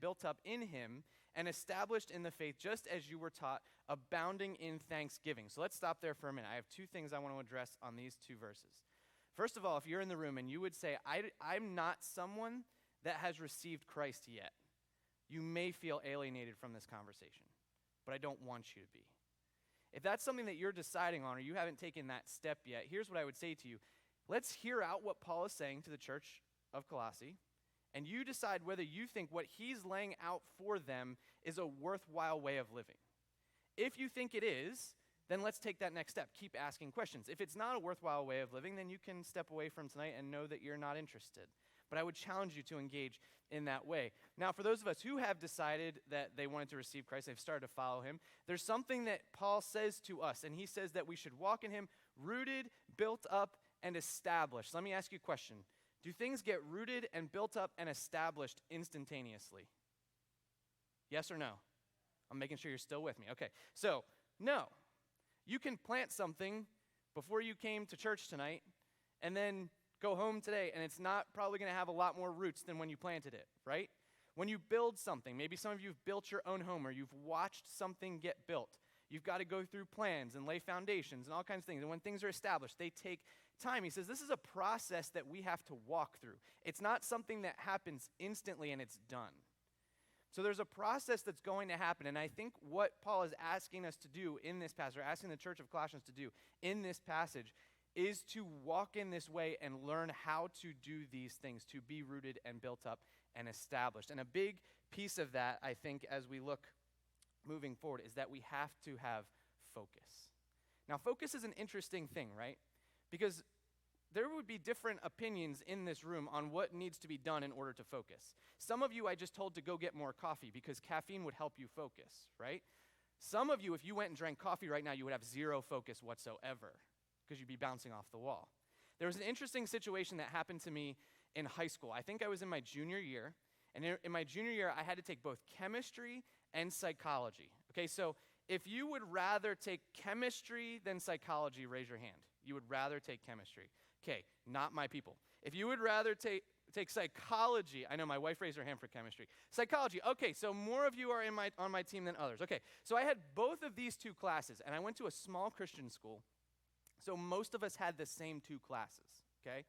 built up in him and established in the faith just as you were taught, abounding in thanksgiving. So let's stop there for a minute. I have two things I want to address on these two verses. First of all, if you're in the room and you would say, I'm not someone that has received Christ yet, you may feel alienated from this conversation, but I don't want you to be. If that's something that you're deciding on or you haven't taken that step yet, here's what I would say to you. Let's hear out what Paul is saying to the church of Colossae, and you decide whether you think what he's laying out for them is a worthwhile way of living. If you think it is, then let's take that next step. Keep asking questions. If it's not a worthwhile way of living, then you can step away from tonight and know that you're not interested. But I would challenge you to engage in that way. Now, for those of us who have decided that they wanted to receive Christ, they've started to follow him, there's something that Paul says to us, and he says that we should walk in him rooted, built up, and established. Let me ask you a question. Do things get rooted and built up and established instantaneously? Yes or no? I'm making sure you're still with me. Okay, so no. You can plant something before you came to church tonight and then go home today, and it's not probably going to have a lot more roots than when you planted it, right? When you build something, maybe some of you have built your own home or you've watched something get built. You've got to go through plans and lay foundations and all kinds of things. And when things are established, they take time. He says this is a process that we have to walk through. It's not something that happens instantly and it's done. So there's a process that's going to happen. And I think what Paul is asking us to do in this passage, or asking the church of Colossians to do in this passage, is to walk in this way and learn how to do these things, to be rooted and built up and established. And a big piece of that, I think, as we look moving forward, is that we have to have focus. Now, focus is an interesting thing, right? Because there would be different opinions in this room on what needs to be done in order to focus. Some of you I just told to go get more coffee because caffeine would help you focus, right? Some of you, if you went and drank coffee right now, you would have zero focus whatsoever because you'd be bouncing off the wall. There was an interesting situation that happened to me in high school. I think I was in my junior year, and in my junior year, I had to take both chemistry and psychology. Okay, so if you would rather take chemistry than psychology, raise your hand. You would rather take chemistry. Okay, not my people. If you would rather take psychology, I know my wife raised her hand for chemistry. Psychology, okay, so more of you are on my team than others. Okay, so I had both of these two classes, and I went to a small Christian school, so most of us had the same two classes, okay?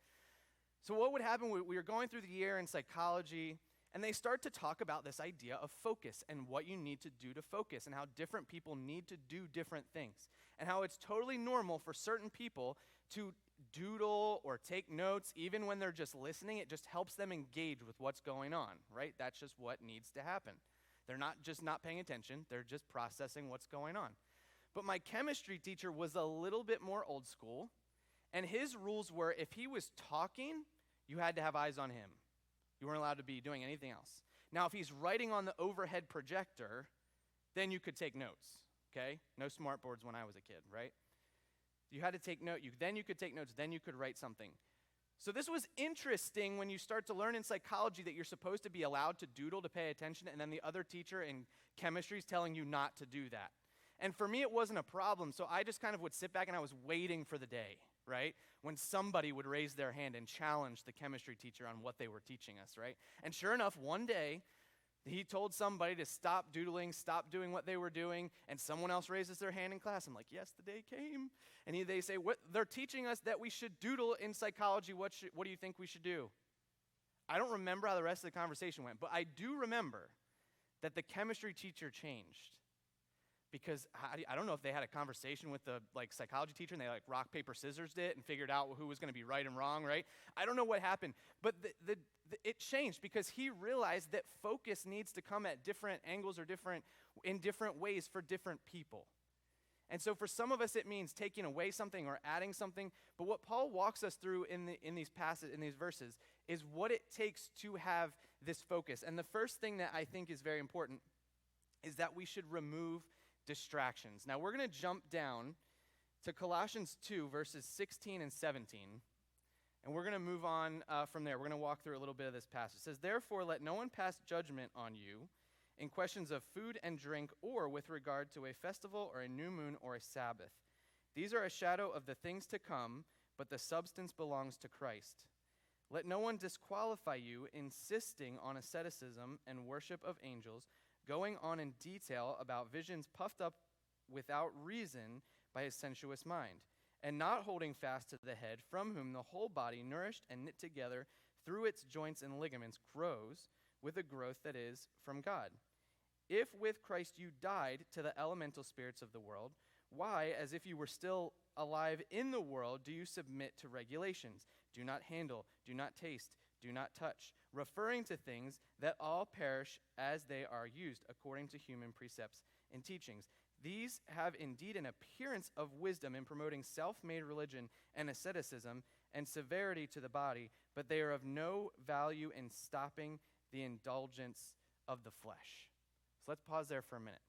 So what would happen, we were going through the year in psychology, and they start to talk about this idea of focus and what you need to do to focus and how different people need to do different things and how it's totally normal for certain people to doodle or take notes even when they're just listening. It just helps them engage with what's going on, right? That's just what needs to happen. They're not just not paying attention. They're just processing what's going on. But my chemistry teacher was a little bit more old school, and his rules were if he was talking, you had to have eyes on him. You weren't allowed to be doing anything else. Now, if he's writing on the overhead projector, then you could take notes, okay? No smart boards when I was a kid, right? You had to take note. Then you could take notes. Then you could write something. So this was interesting when you start to learn in psychology that you're supposed to be allowed to doodle to pay attention, and then the other teacher in chemistry is telling you not to do that. And for me, it wasn't a problem, so I just kind of would sit back and I was waiting for the day, right? When somebody would raise their hand and challenge the chemistry teacher on what they were teaching us, right? And sure enough, one day, he told somebody to stop doodling, stop doing what they were doing, and someone else raises their hand in class. I'm like, yes, the day came. And they say, what? They're teaching us that we should doodle in psychology. What do you think we should do? I don't remember how the rest of the conversation went, but I do remember that the chemistry teacher changed. Because I don't know if they had a conversation with the psychology teacher and they rock, paper, scissors it and figured out who was going to be right and wrong, right? I don't know what happened. But it changed because he realized that focus needs to come at different angles or in different ways for different people. And so for some of us it means taking away something or adding something. But what Paul walks us through in these verses is what it takes to have this focus. And the first thing that I think is very important is that we should remove distractions. Now we're going to jump down to Colossians 2, verses 16 and 17, and we're going to move on from there. We're going to walk through a little bit of this passage. It says, "Therefore let no one pass judgment on you in questions of food and drink or with regard to a festival or a new moon or a Sabbath. These are a shadow of the things to come, but the substance belongs to Christ. Let no one disqualify you, insisting on asceticism and worship of angels, going on in detail about visions puffed up without reason by his sensuous mind, and not holding fast to the head, from whom the whole body, nourished and knit together through its joints and ligaments, grows with a growth that is from God. If with Christ you died to the elemental spirits of the world, why, as if you were still alive in the world, do you submit to regulations? Do not handle, do not taste, do not touch, referring to things that all perish as they are used according to human precepts and teachings. These have indeed an appearance of wisdom in promoting self-made religion and asceticism and severity to the body, but they are of no value in stopping the indulgence of the flesh. So let's pause there for a minute.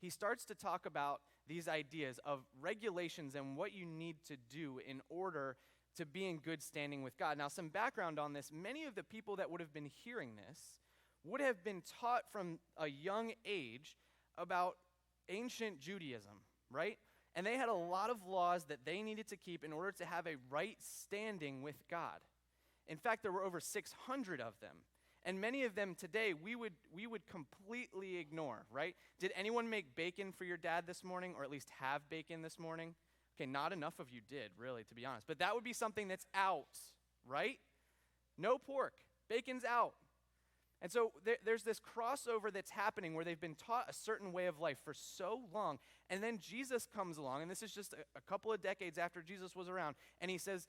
He starts to talk about these ideas of regulations and what you need to do in order to be in good standing with God. Now, some background on this. Many of the people that would have been hearing this would have been taught from a young age about ancient Judaism, right? And they had a lot of laws that they needed to keep in order to have a right standing with God. In fact, there were over 600 of them. And many of them today we would completely ignore, right? Did anyone make bacon for your dad this morning, or at least have bacon this morning? Okay, not enough of you did, really, to be honest. But that would be something that's out, right? No pork. Bacon's out. And so there's this crossover that's happening where they've been taught a certain way of life for so long. And then Jesus comes along, and this is just a couple of decades after Jesus was around, and he says,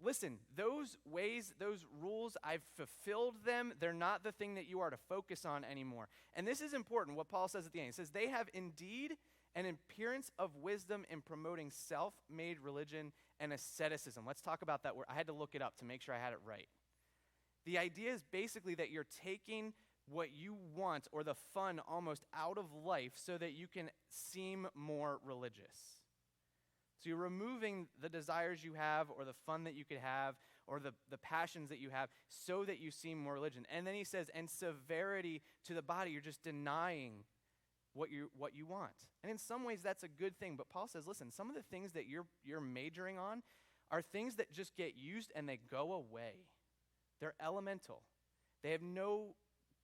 listen, those ways, those rules, I've fulfilled them. They're not the thing that you are to focus on anymore. And this is important, what Paul says at the end. He says, they have indeed an appearance of wisdom in promoting self-made religion and asceticism. Let's talk about that word. I had to look it up to make sure I had it right. The idea is basically that you're taking what you want, or the fun almost, out of life so that you can seem more religious. So you're removing the desires you have, or the fun that you could have, or the passions that you have, so that you seem more religion. And then he says, and severity to the body, you're just denying what you want. And in some ways that's a good thing, but Paul says, listen, some of the things that you're majoring on are things that just get used and they go away. They're elemental. They have no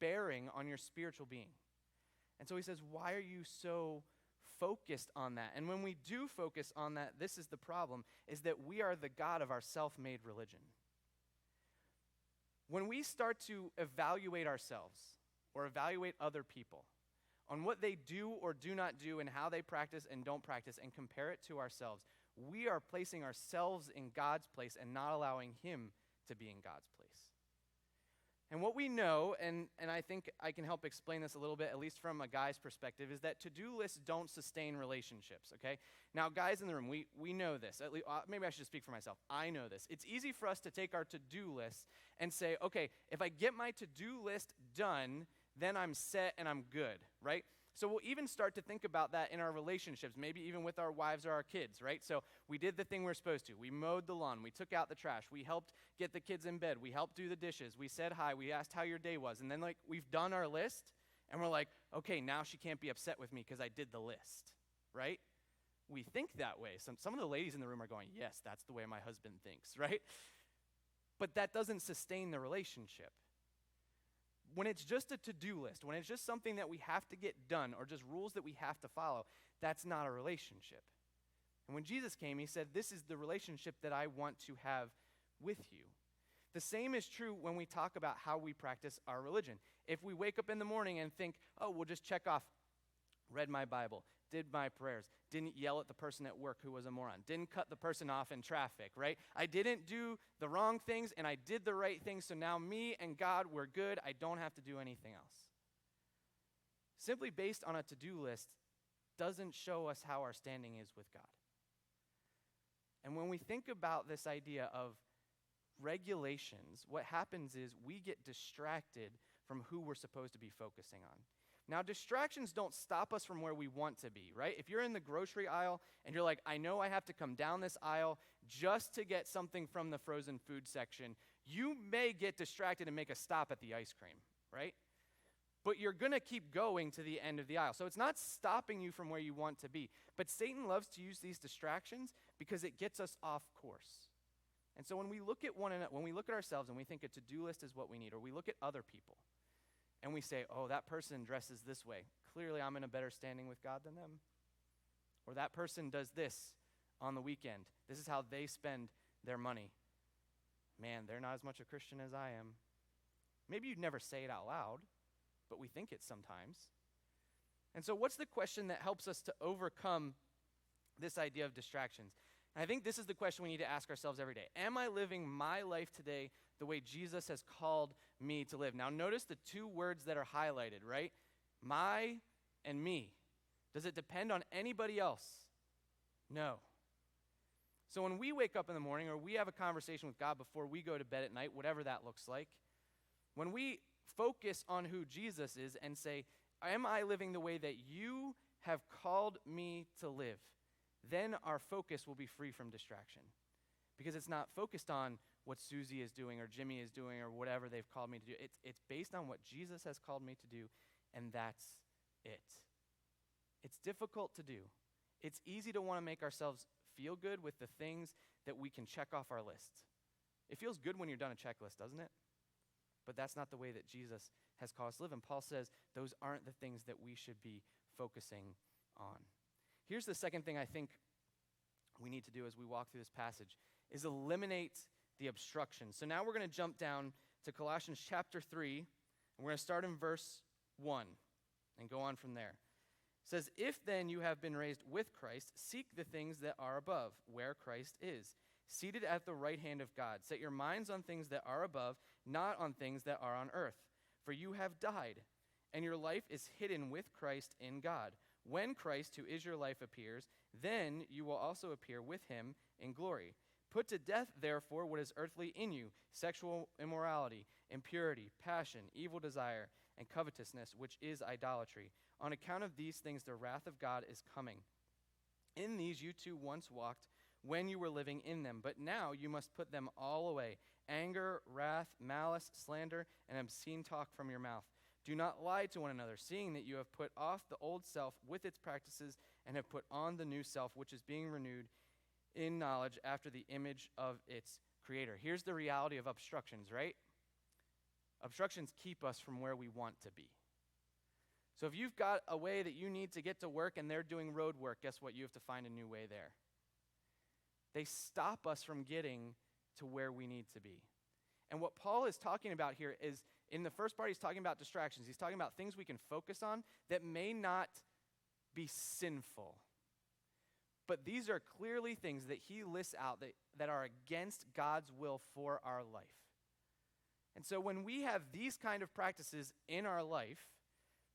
bearing on your spiritual being. And so he says, why are you so focused on that? And when we do focus on that, this is the problem, is that we are the God of our self-made religion. When we start to evaluate ourselves or evaluate other people on what they do or do not do and how they practice and don't practice and compare it to ourselves, we are placing ourselves in God's place and not allowing him to be in God's place. And what we know, and I think I can help explain this a little bit, at least from a guy's perspective, is that to-do lists don't sustain relationships, okay? Now, guys in the room, we know this. At least, maybe I should speak for myself. I know this. It's easy for us to take our to-do lists and say, okay, if I get my to-do list done, then I'm set and I'm good, right? So we'll even start to think about that in our relationships, maybe even with our wives or our kids, right? So we did the thing we're supposed to. We mowed the lawn. We took out the trash. We helped get the kids in bed. We helped do the dishes. We said hi. We asked how your day was. And then, we've done our list, and we're like, okay, now she can't be upset with me because I did the list, right? We think that way. Some of the ladies in the room are going, yes, that's the way my husband thinks, right? But that doesn't sustain the relationship. When it's just a to-do list, when it's just something that we have to get done or just rules that we have to follow, that's not a relationship. And when Jesus came, he said, this is the relationship that I want to have with you. The same is true when we talk about how we practice our religion. If we wake up in the morning and think, oh, we'll just check off, read my Bible, did my prayers, didn't yell at the person at work who was a moron, didn't cut the person off in traffic, right? I didn't do the wrong things and I did the right things, so now me and God, we're good. I don't have to do anything else. Simply based on a to-do list doesn't show us how our standing is with God. And when we think about this idea of regulations, what happens is we get distracted from who we're supposed to be focusing on. Now, distractions don't stop us from where we want to be, right? If you're in the grocery aisle and you're like, I know I have to come down this aisle just to get something from the frozen food section, you may get distracted and make a stop at the ice cream, right? But you're going to keep going to the end of the aisle. So it's not stopping you from where you want to be. But Satan loves to use these distractions because it gets us off course. And so when we look at one another, when we look at ourselves and we think a to-do list is what we need, or we look at other people and we say, oh, that person dresses this way. Clearly I'm in a better standing with God than them. Or that person does this on the weekend. This is how they spend their money. Man, they're not as much a Christian as I am. Maybe you'd never say it out loud, but we think it sometimes. And so what's the question that helps us to overcome this idea of distractions? And I think this is the question we need to ask ourselves every day. Am I living my life today the way Jesus has called me to live? Now notice the two words that are highlighted, right? My and me. Does it depend on anybody else? No. So when we wake up in the morning or we have a conversation with God before we go to bed at night, whatever that looks like, when we focus on who Jesus is and say, am I living the way that you have called me to live? Then our focus will be free from distraction. Because it's not focused on what Susie is doing or Jimmy is doing or whatever they've called me to do. It's based on what Jesus has called me to do, and that's it. It's difficult to do. It's easy to want to make ourselves feel good with the things that we can check off our list. It feels good when you're done a checklist, doesn't it? But that's not the way that Jesus has called us to live. And Paul says those aren't the things that we should be focusing on. Here's the second thing I think we need to do as we walk through this passage is eliminate the obstruction. So now we're going to jump down to Colossians chapter 3, and we're going to start in verse 1 and go on from there. It says, if then you have been raised with Christ, seek the things that are above, where Christ is, seated at the right hand of God. Set your minds on things that are above, not on things that are on earth. For you have died, and your life is hidden with Christ in God. When Christ, who is your life, appears, then you will also appear with him in glory. Put to death, therefore, what is earthly in you, sexual immorality, impurity, passion, evil desire, and covetousness, which is idolatry. On account of these things, the wrath of God is coming. In these you too once walked when you were living in them, but now you must put them all away. Anger, wrath, malice, slander, and obscene talk from your mouth. Do not lie to one another, seeing that you have put off the old self with its practices and have put on the new self, which is being renewed in knowledge after the image of its creator. Here's the reality of obstructions, right? Obstructions keep us from where we want to be. So if you've got a way that you need to get to work and they're doing road work, guess what? You have to find a new way there. They stop us from getting to where we need to be. And what Paul is talking about here is, in the first part, he's talking about distractions. He's talking about things we can focus on that may not be sinful. But these are clearly things that he lists out that are against God's will for our life. And so when we have these kind of practices in our life,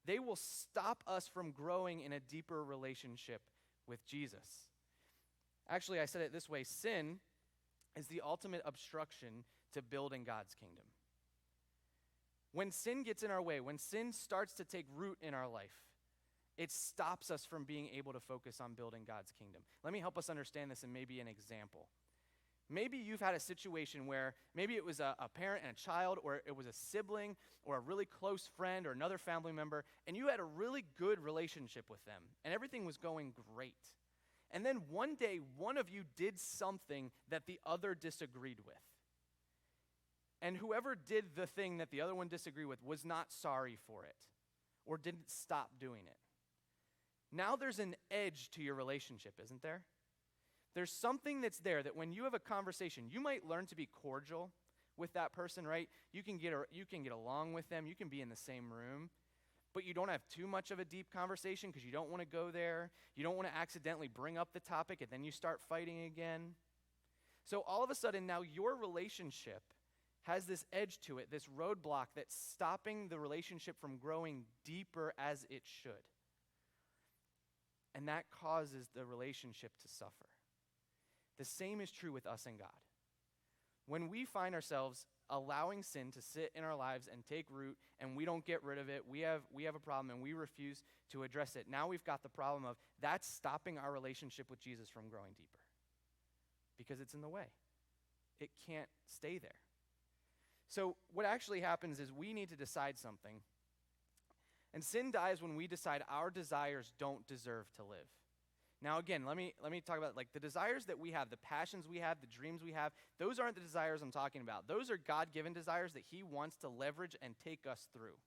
they will stop us from growing in a deeper relationship with Jesus. Actually, I said it this way: sin is the ultimate obstruction to building God's kingdom. When sin gets in our way, when sin starts to take root in our life, it stops us from being able to focus on building God's kingdom. Let me help us understand this in maybe an example. Maybe you've had a situation where maybe it was a parent and a child, or it was a sibling, or a really close friend, or another family member, and you had a really good relationship with them, and everything was going great. And then one day, one of you did something that the other disagreed with. And whoever did the thing that the other one disagreed with was not sorry for it, or didn't stop doing it. Now there's an edge to your relationship, isn't there? There's something that's there that when you have a conversation, you might learn to be cordial with that person, right? You can get along with them. You can be in the same room, but you don't have too much of a deep conversation because you don't want to go there. You don't want to accidentally bring up the topic and then you start fighting again. So all of a sudden now your relationship has this edge to it, this roadblock that's stopping the relationship from growing deeper as it should. And that causes the relationship to suffer. The same is true with us and God. When we find ourselves allowing sin to sit in our lives and take root, and we don't get rid of it, we have a problem and we refuse to address it. Now we've got the problem of that's stopping our relationship with Jesus from growing deeper because it's in the way. It can't stay there. So what actually happens is we need to decide something. And sin dies when we decide our desires don't deserve to live. Now again, let me talk about like the desires that we have, the passions we have, the dreams we have. Those aren't the desires I'm talking about. Those are God-given desires that he wants to leverage and take us through.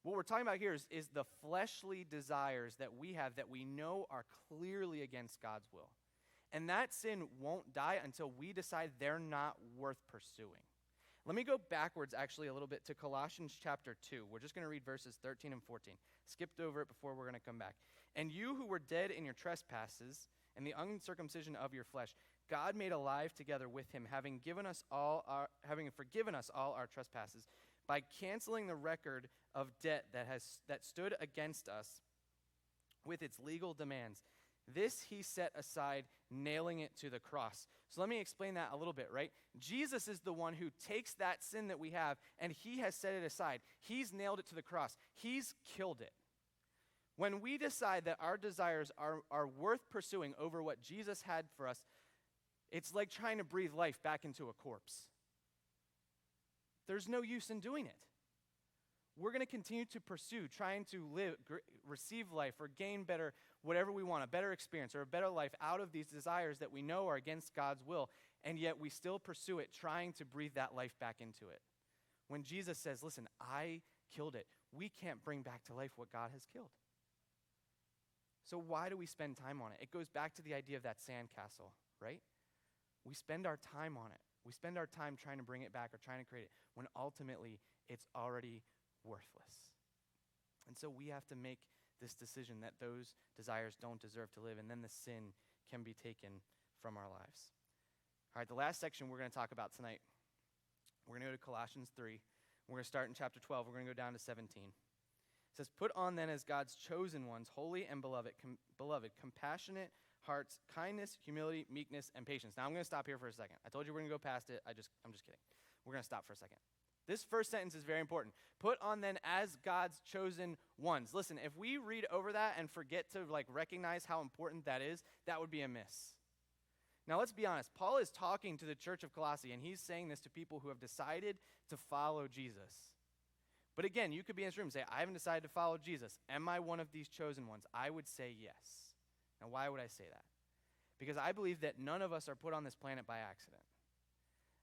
What we're talking about here is the fleshly desires that we have that we know are clearly against God's will. And that sin won't die until we decide they're not worth pursuing. Let me go backwards actually a little bit to Colossians chapter 2. We're just going to read verses 13 and 14. Skipped over it before, we're going to come back. And you who were dead in your trespasses and the uncircumcision of your flesh, God made alive together with him, having forgiven us all our trespasses, by canceling the record of debt that stood against us with its legal demands. This he set aside, nailing it to the cross. So let me explain that a little bit, right? Jesus is the one who takes that sin that we have, and he has set it aside. He's nailed it to the cross. He's killed it. When we decide that our desires are worth pursuing over what Jesus had for us, it's like trying to breathe life back into a corpse. There's no use in doing it. We're going to continue to pursue, trying to receive life or gain better, whatever we want, a better experience or a better life out of these desires that we know are against God's will, and yet we still pursue it, trying to breathe that life back into it. When Jesus says, listen, I killed it, we can't bring back to life what God has killed. So why do we spend time on it? It goes back to the idea of that sandcastle, right? We spend our time on it. We spend our time trying to bring it back or trying to create it when ultimately it's already worthless. And so we have to make this decision that those desires don't deserve to live, and then the sin can be taken from our lives. All right, the last section we're going to talk about tonight, we're going to go to Colossians 3. We're going to start in chapter 12. We're going to go down to 17. It says, put on then as God's chosen ones, holy and beloved, compassionate hearts, kindness, humility, meekness, and patience. Now I'm going to stop here for a second. I told you we're going to go past it. I'm just kidding. We're going to stop for a second. This first sentence is very important. Put on then as God's chosen ones. Listen, if we read over that and forget to recognize how important that is, that would be a miss. Now let's be honest. Paul is talking to the church of Colossae, and he's saying this to people who have decided to follow Jesus. But again, you could be in this room and say, I haven't decided to follow Jesus. Am I one of these chosen ones? I would say yes. Now why would I say that? Because I believe that none of us are put on this planet by accident.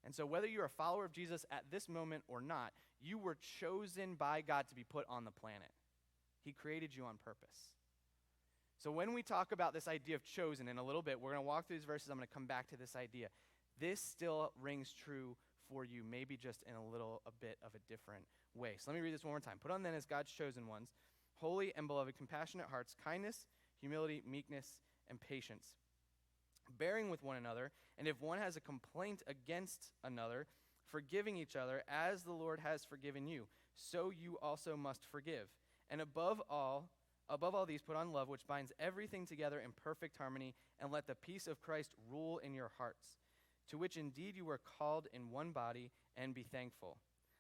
And so whether you're a follower of Jesus at this moment or not, you were chosen by God to be put on the planet. He created you on purpose. So when we talk about this idea of chosen in a little bit, we're going to walk through these verses. I'm going to come back to this idea. This still rings true for you, maybe just in a bit of a different way. So let me read this one more time. Put on then as God's chosen ones, holy and beloved, compassionate hearts, kindness, humility, meekness, and patience, bearing with one another, and if one has a complaint against another, forgiving each other as the Lord has forgiven you, so you also must forgive. And above all these, put on love, which binds everything together in perfect harmony, and let the peace of Christ rule in your hearts, to which indeed you were called in one body, and be thankful.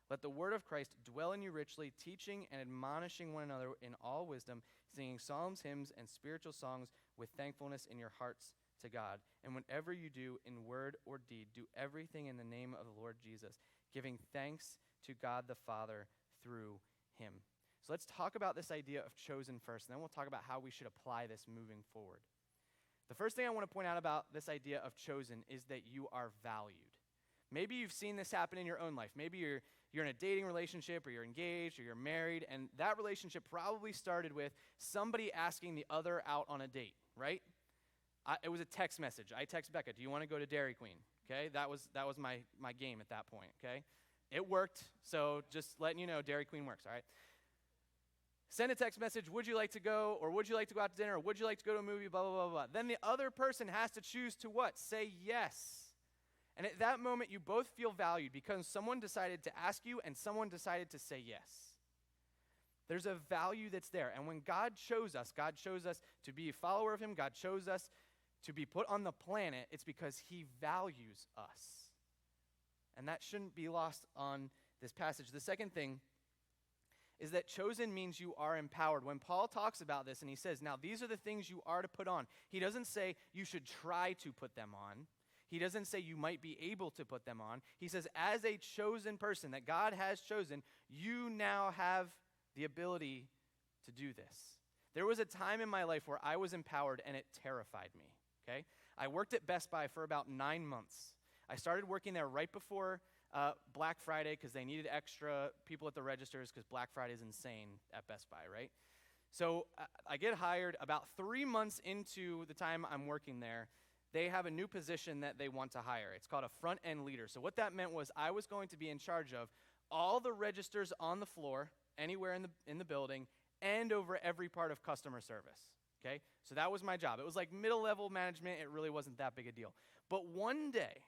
Let the word of Christ dwell in you richly, teaching and admonishing one another in all wisdom, singing psalms, hymns, and spiritual songs with thankfulness in your hearts to God. And whatever you do in word or deed, do everything in the name of the Lord Jesus, giving thanks to God the Father through him. So let's talk about this idea of chosen first, and then we'll talk about how we should apply this moving forward. The first thing I want to point out about this idea of chosen is that you are valued. Maybe you've seen this happen in your own life. Maybe you're in a dating relationship, or you're engaged, or you're married, and that relationship probably started with somebody asking the other out on a date, right? It was a text message. I text Becca, do you want to go to Dairy Queen? Okay, that was my game at that point, okay? It worked, so just letting you know, Dairy Queen works, all right? Send a text message, would you like to go, or would you like to go out to dinner, or would you like to go to a movie, blah, blah, blah, blah. Then the other person has to choose to what? Say yes. And at that moment, you both feel valued because someone decided to ask you and someone decided to say yes. There's a value that's there. And when God chose us to be a follower of him, God chose us to be put on the planet, it's because he values us. And that shouldn't be lost on this passage. The second thing is that chosen means you are empowered. When Paul talks about this and he says, now these are the things you are to put on, he doesn't say you should try to put them on. He doesn't say you might be able to put them on. He says as a chosen person that God has chosen, you now have the ability to do this. There was a time in my life where I was empowered and it terrified me, okay? I worked at Best Buy for about 9 months. I started working there right before Black Friday because they needed extra people at the registers because Black Friday is insane at Best Buy, right? So I get hired about 3 months into the time I'm working there. They have a new position that they want to hire. It's called a front-end leader. So what that meant was I was going to be in charge of all the registers on the floor, anywhere in the building, and over every part of customer service, okay? So that was my job. It was like middle-level management. It really wasn't that big a deal. But one day,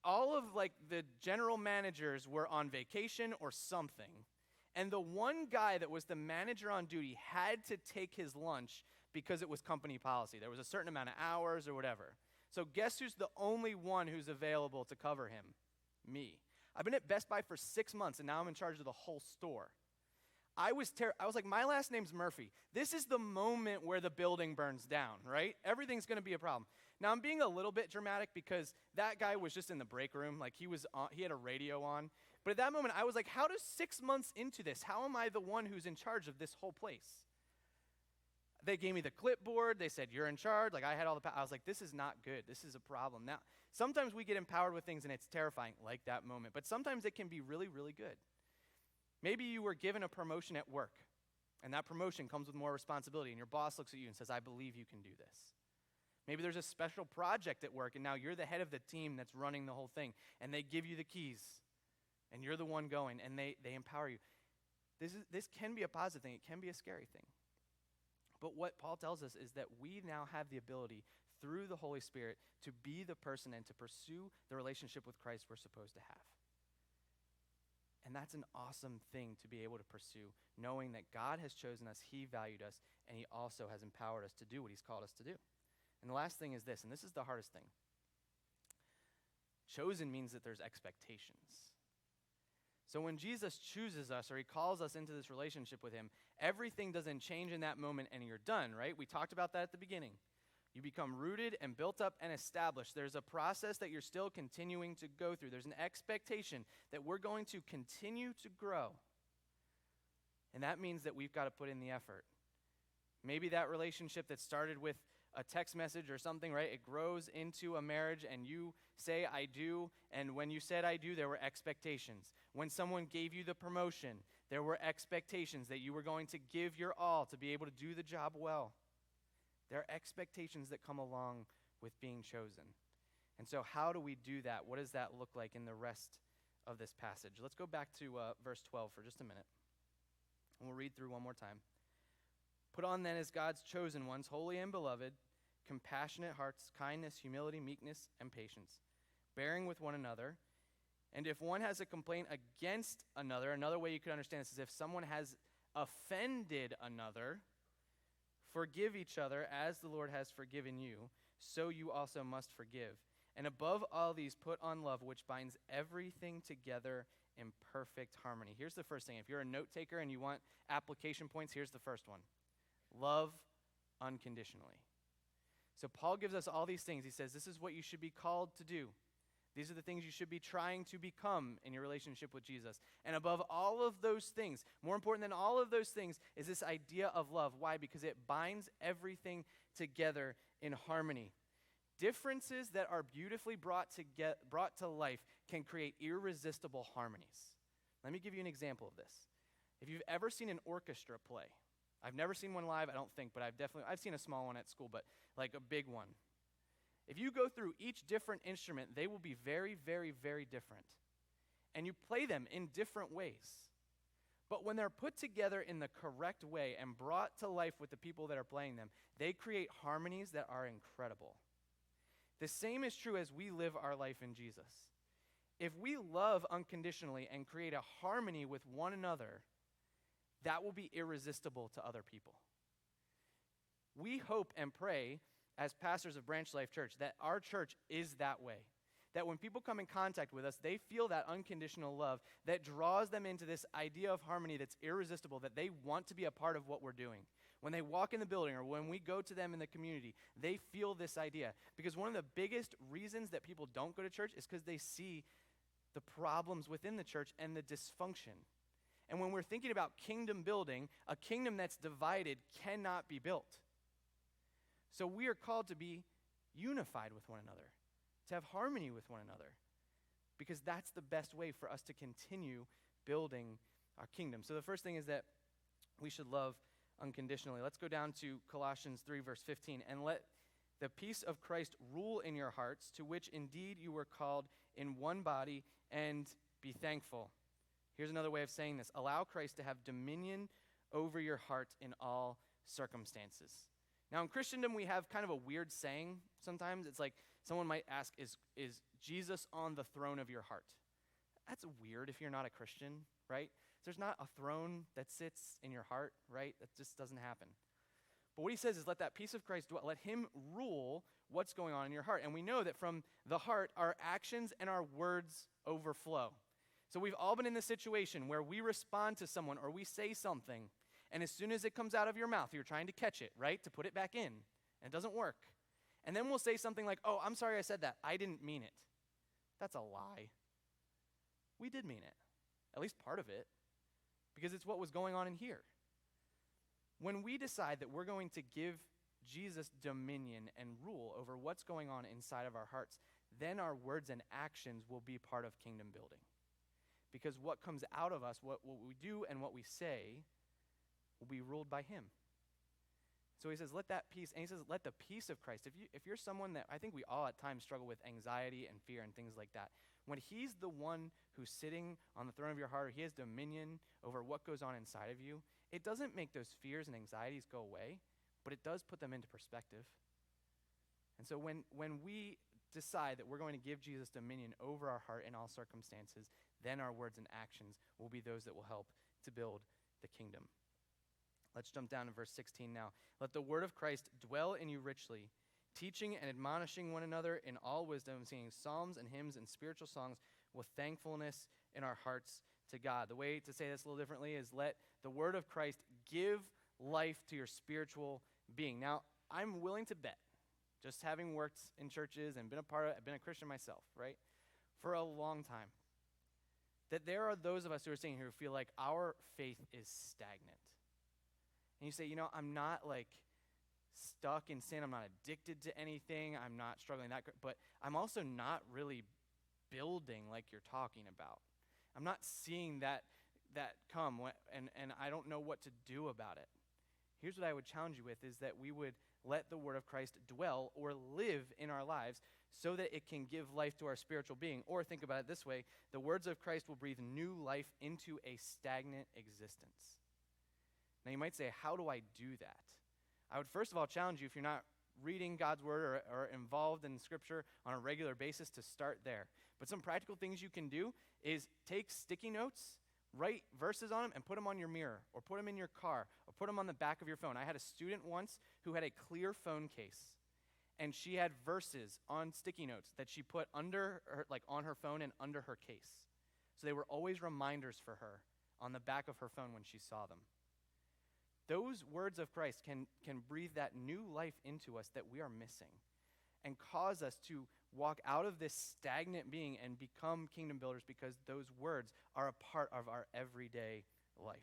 all of like the general managers were on vacation or something, and the one guy that was the manager on duty had to take his lunch because it was company policy. There was a certain amount of hours or whatever. So guess who's the only one who's available to cover him? Me. I've been at Best Buy for 6 months, and now I'm in charge of the whole store. I was like, my last name's Murphy. This is the moment where the building burns down, right? Everything's going to be a problem. Now, I'm being a little bit dramatic because that guy was just in the break room. Like, he had a radio on. But at that moment, I was like, how does 6 months into this, how am I the one who's in charge of this whole place? They gave me the clipboard. They said, you're in charge. Like, I had all the I was like, this is not good. This is a problem. Now, sometimes we get empowered with things, and it's terrifying, like that moment. But sometimes it can be really, really good. Maybe you were given a promotion at work, and that promotion comes with more responsibility, and your boss looks at you and says, I believe you can do this. Maybe there's a special project at work, and now you're the head of the team that's running the whole thing, and they give you the keys, and you're the one going, and they empower you. This can be a positive thing. It can be a scary thing. But what Paul tells us is that we now have the ability, through the Holy Spirit, to be the person and to pursue the relationship with Christ we're supposed to have. And that's an awesome thing to be able to pursue, knowing that God has chosen us, he valued us, and he also has empowered us to do what he's called us to do. And the last thing is this, and this is the hardest thing. Chosen means that there's expectations. So when Jesus chooses us or he calls us into this relationship with him, everything doesn't change in that moment and you're done, right? We talked about that at the beginning. You become rooted and built up and established. There's a process that you're still continuing to go through. There's an expectation that we're going to continue to grow. And that means that we've got to put in the effort. Maybe that relationship that started with a text message or something, right? It grows into a marriage and you say, I do. And when you said I do, there were expectations. When someone gave you the promotion, there were expectations that you were going to give your all to be able to do the job well. There are expectations that come along with being chosen. And so how do we do that? What does that look like in the rest of this passage? Let's go back to verse 12 for just a minute. And we'll read through one more time. Put on then as God's chosen ones, holy and beloved, compassionate hearts, kindness, humility, meekness, and patience, bearing with one another. And if one has a complaint against another way you could understand this is if someone has offended another, forgive each other as the Lord has forgiven you, so you also must forgive. And above all these, put on love, which binds everything together in perfect harmony. Here's the first thing. If you're a note taker and you want application points, here's the first one. Love unconditionally. So Paul gives us all these things. He says, this is what you should be called to do. These are the things you should be trying to become in your relationship with Jesus. And above all of those things, more important than all of those things, is this idea of love. Why? Because it binds everything together in harmony. Differences that are beautifully brought to life can create irresistible harmonies. Let me give you an example of this. If you've ever seen an orchestra play, I've never seen one live, I don't think, but I've seen a small one at school, but like a big one. If you go through each different instrument, they will be very, very, very different. And you play them in different ways. But when they're put together in the correct way and brought to life with the people that are playing them, they create harmonies that are incredible. The same is true as we live our life in Jesus. If we love unconditionally and create a harmony with one another, that will be irresistible to other people. We hope and pray as pastors of Branch Life Church that our church is that way. That when people come in contact with us, they feel that unconditional love that draws them into this idea of harmony that's irresistible, that they want to be a part of what we're doing. When they walk in the building or when we go to them in the community, they feel this idea. Because one of the biggest reasons that people don't go to church is because they see the problems within the church and the dysfunction. And when we're thinking about kingdom building, a kingdom that's divided cannot be built. So we are called to be unified with one another, to have harmony with one another, because that's the best way for us to continue building our kingdom. So the first thing is that we should love unconditionally. Let's go down to Colossians 3, verse 15. And let the peace of Christ rule in your hearts, to which indeed you were called in one body, and be thankful. Here's another way of saying this. Allow Christ to have dominion over your heart in all circumstances. Now, in Christendom, we have kind of a weird saying sometimes. It's like someone might ask, is Jesus on the throne of your heart? That's weird if you're not a Christian, right? There's not a throne that sits in your heart, right? That just doesn't happen. But what he says is let that peace of Christ dwell. Let him rule what's going on in your heart. And we know that from the heart, our actions and our words overflow. So we've all been in this situation where we respond to someone or we say something, and as soon as it comes out of your mouth, you're trying to catch it, right? To put it back in, and it doesn't work. And then we'll say something like, oh, I'm sorry I said that. I didn't mean it. That's a lie. We did mean it, at least part of it, because it's what was going on in here. When we decide that we're going to give Jesus dominion and rule over what's going on inside of our hearts, then our words and actions will be part of kingdom building. Because what comes out of us, what we do and what we say, will be ruled by him. So he says, let that peace, and he says, let the peace of Christ. If you're someone that, I think we all at times struggle with anxiety and fear and things like that, when he's the one who's sitting on the throne of your heart, or he has dominion over what goes on inside of you, it doesn't make those fears and anxieties go away, but it does put them into perspective. And so when we decide that we're going to give Jesus dominion over our heart in all circumstances, then our words and actions will be those that will help to build the kingdom. Let's jump down to verse 16 now. Let the word of Christ dwell in you richly, teaching and admonishing one another in all wisdom, singing psalms and hymns and spiritual songs with thankfulness in our hearts to God. The way to say this a little differently is let the word of Christ give life to your spiritual being. Now, I'm willing to bet, just having worked in churches and I've been a Christian myself, right, for a long time, that there are those of us who are sitting here who feel like our faith is stagnant. And you say, I'm not like stuck in sin. I'm not addicted to anything. I'm not struggling that great, but I'm also not really building like you're talking about. I'm not seeing that come, and I don't know what to do about it. Here's what I would challenge you with is that we would let the word of Christ dwell or live in our lives so that it can give life to our spiritual being. Or think about it this way, the words of Christ will breathe new life into a stagnant existence. Now you might say, how do I do that? I would first of all challenge you, if you're not reading God's word or involved in scripture on a regular basis, to start there. But some practical things you can do is take sticky notes, write verses on them, and put them on your mirror, or put them in your car, or put them on the back of your phone. I had a student once who had a clear phone case, and she had verses on sticky notes that she put under her, like on her phone and under her case. So they were always reminders for her on the back of her phone when she saw them. Those words of Christ can breathe that new life into us that we are missing and cause us to walk out of this stagnant being and become kingdom builders because those words are a part of our everyday life.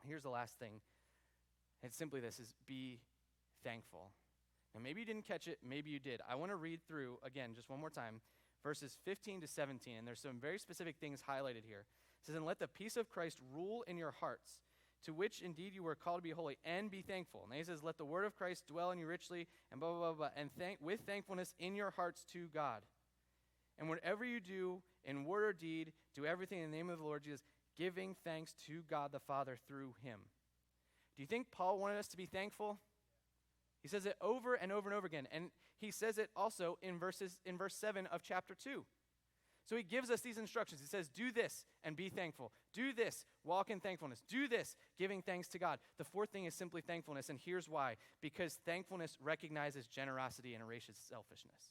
Here's the last thing. It's simply this, is be thankful. Now maybe you didn't catch it, maybe you did. I want to read through, again, just one more time, verses 15 to 17, and there's some very specific things highlighted here. It says, and let the peace of Christ rule in your hearts, to which indeed you were called to be holy, and be thankful. And then he says, let the word of Christ dwell in you richly, and blah, blah, blah, blah, and with thankfulness in your hearts to God. And whatever you do, in word or deed, do everything in the name of the Lord Jesus, giving thanks to God the Father through him. Do you think Paul wanted us to be thankful? He says it over and over and over again. And he says it also in verse 7 of chapter 2. So he gives us these instructions. He says, do this and be thankful. Do this, walk in thankfulness. Do this, giving thanks to God. The fourth thing is simply thankfulness, and here's why. Because thankfulness recognizes generosity and erases selfishness.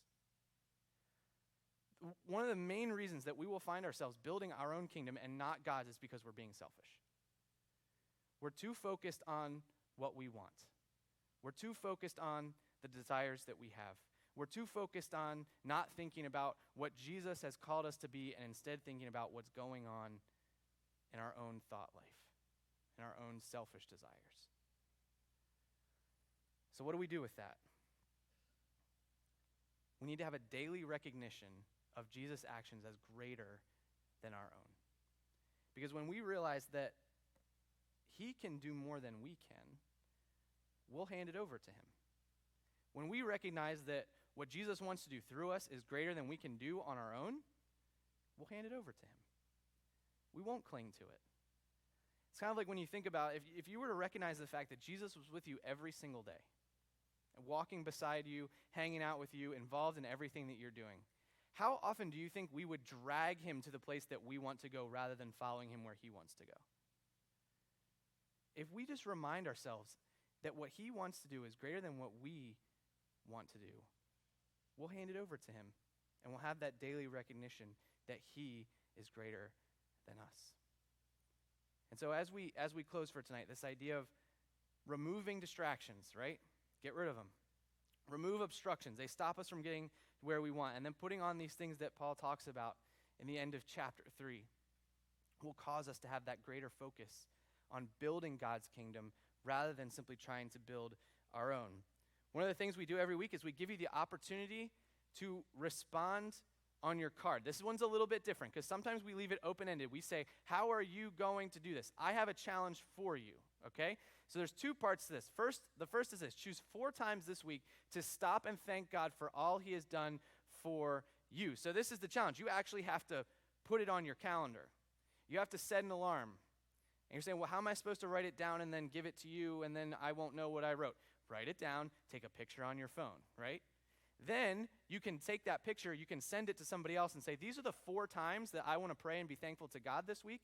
One of the main reasons that we will find ourselves building our own kingdom and not God's is because we're being selfish. We're too focused on what we want. We're too focused on the desires that we have. We're too focused on not thinking about what Jesus has called us to be and instead thinking about what's going on in our own thought life, in our own selfish desires. So what do we do with that? We need to have a daily recognition of Jesus' actions as greater than our own. Because when we realize that he can do more than we can, we'll hand it over to him. When we recognize that what Jesus wants to do through us is greater than we can do on our own, we'll hand it over to him. We won't cling to it. It's kind of like when you think about, if you were to recognize the fact that Jesus was with you every single day, walking beside you, hanging out with you, involved in everything that you're doing, how often do you think we would drag him to the place that we want to go rather than following him where he wants to go? If we just remind ourselves that what he wants to do is greater than what we want to do, we'll hand it over to him, and we'll have that daily recognition that he is greater than us. And so as we close for tonight, this idea of removing distractions, right? Get rid of them. Remove obstructions. They stop us from getting where we want. And then putting on these things that Paul talks about in the end of chapter 3 will cause us to have that greater focus on building God's kingdom rather than simply trying to build our own. One of the things we do every week is we give you the opportunity to respond on your card. This one's a little bit different because sometimes we leave it open-ended. We say, how are you going to do this? I have a challenge for you, okay? So there's two parts to this. The first is this. Choose 4 times this week to stop and thank God for all he has done for you. So this is the challenge. You actually have to put it on your calendar. You have to set an alarm. And you're saying, well, how am I supposed to write it down and then give it to you and then I won't know what I wrote? Write it down, take a picture on your phone, right? Then you can take that picture, you can send it to somebody else and say, these are the 4 times that I want to pray and be thankful to God this week.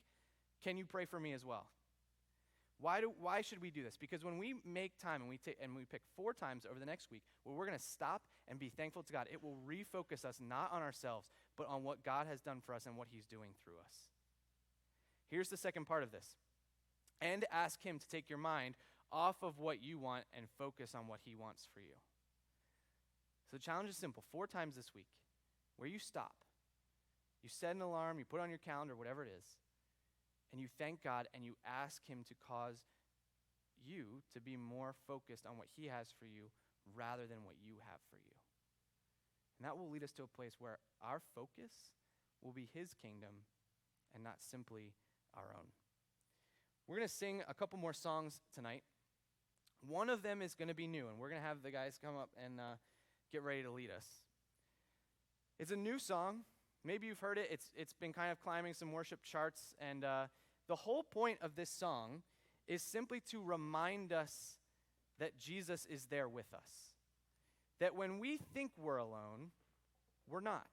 Can you pray for me as well? Why should we do this? Because when we make time and we pick 4 times over the next week where we're going to stop and be thankful to God, it will refocus us not on ourselves, but on what God has done for us and what he's doing through us. Here's the second part of this. And ask him to take your mind off of what you want and focus on what he wants for you. So the challenge is simple. 4 times this week where you stop. You set an alarm, you put it on your calendar, whatever it is, and you thank God and you ask him to cause you to be more focused on what he has for you rather than what you have for you. And that will lead us to a place where our focus will be his kingdom and not simply our own. We're going to sing a couple more songs tonight. One of them is going to be new, and we're going to have the guys come up and get ready to lead us. It's a new song. Maybe you've heard it. It's been kind of climbing some worship charts, and the whole point of this song is simply to remind us that Jesus is there with us. That when we think we're alone, we're not.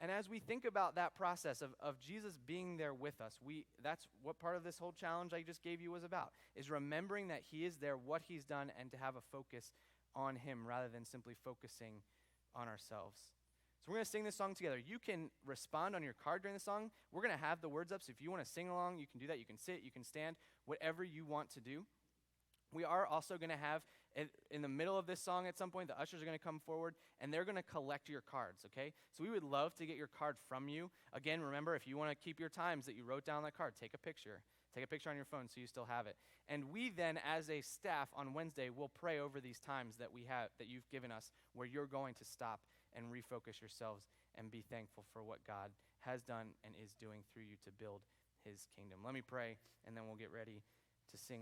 And as we think about that process of Jesus being there with us, that's what part of this whole challenge I just gave you was about, is remembering that he is there, what he's done, and to have a focus on him rather than simply focusing on ourselves. So we're going to sing this song together. You can respond on your card during the song. We're going to have the words up, so if you want to sing along, you can do that. You can sit, you can stand, whatever you want to do. We are also going to have, in the middle of this song at some point, the ushers are going to come forward, and they're going to collect your cards, okay? So we would love to get your card from you. Again, remember, if you want to keep your times that you wrote down on that card, take a picture. Take a picture on your phone so you still have it. And we then, as a staff on Wednesday, will pray over these times that we have, that you've given us, where you're going to stop and refocus yourselves and be thankful for what God has done and is doing through you to build his kingdom. Let me pray, and then we'll get ready to sing.